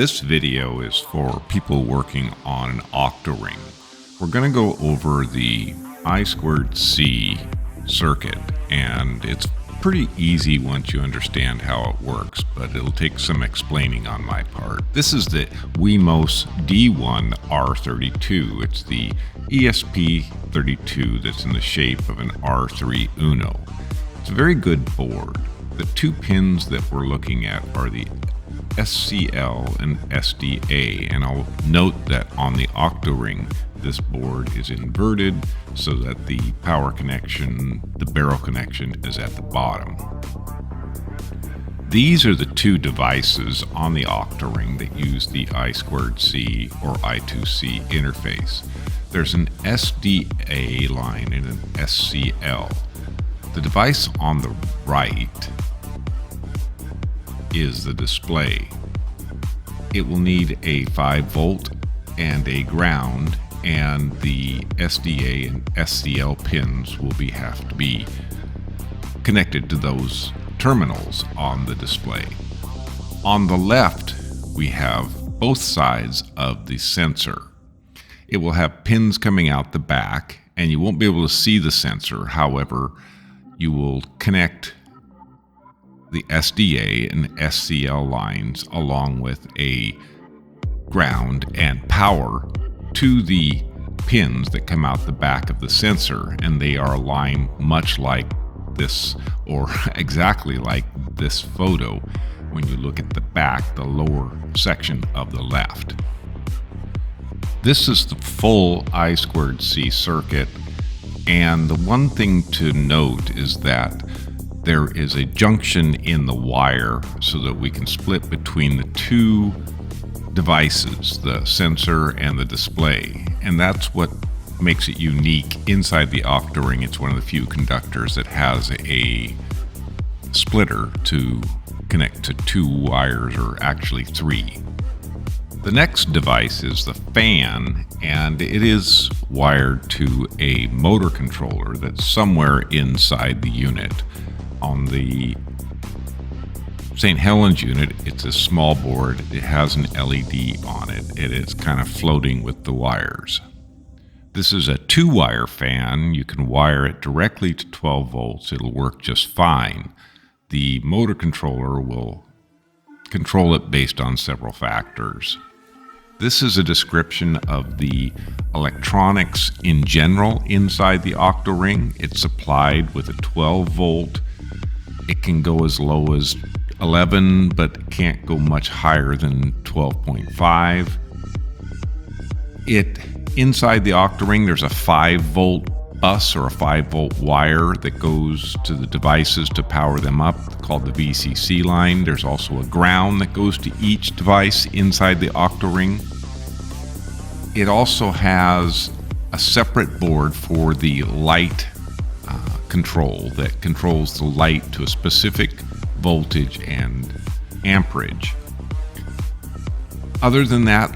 This video is for people working on an octoring. We're going to go over the I2C circuit, and it's pretty easy once you understand how it works, but it'll take some explaining on my part. This is the Wemos D1 R32. It's the ESP32 that's in the shape of an R3 Uno. It's a very good board. The two pins that we're looking at are the SCL and SDA, and I'll note that on the octoring this board is inverted so that the power connection, the barrel connection, is at the bottom. These are the two devices on the octoring that use the I2C or I2C interface. There's an SDA line and an SCL. The device on the right is the display. It will need a 5-volt and a ground, and the SDA and SCL pins will have to be connected to those terminals on the display. On the left, we have both sides of the sensor. It will have pins coming out the back, and you won't be able to see the sensor. However, you will connect the SDA and SCL lines along with a ground and power to the pins that come out the back of the sensor, and they are aligned much like this, or exactly like this photo when you look at the back, the lower section of the left. This is the full I2C circuit, and the one thing to note is that there is a junction in the wire so that we can split between the two devices, the sensor and the display, and that's what makes it unique inside the octoring. It's one of the few conductors that has a splitter to connect to two wires, or actually three. The next device is the fan, and it is wired to a motor controller that's somewhere inside the unit. On the St. Helens unit, it's a small board. It has an LED on it. It is kind of floating with the wires. This is a 2-wire fan. You can wire it directly to 12 volts. It'll work just fine. The motor controller will control it based on several factors. This is a description of the electronics in general inside the octoring. It's supplied with a 12 volt. It can go as low as 11, but can't go much higher than 12.5. Inside the octoring, there's a 5-volt bus or a 5-volt wire that goes to the devices to power them up, called the VCC line. There's also a ground that goes to each device inside the octoring. It also has a separate board for the light control that controls the light to a specific voltage and amperage. Other than that,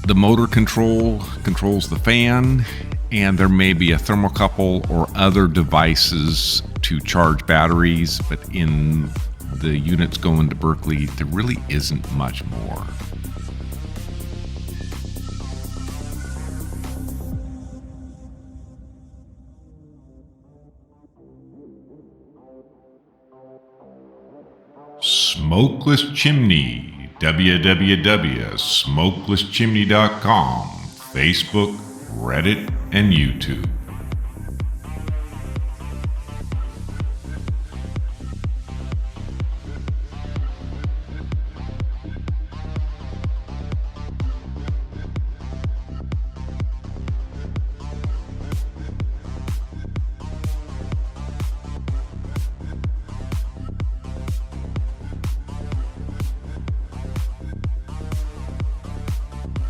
the motor controls the fan, and there may be a thermocouple or other devices to charge batteries, but in the units going to Berkeley, there really isn't much more. Smokeless Chimney, www.smokelesschimney.com, Facebook, Reddit, and YouTube.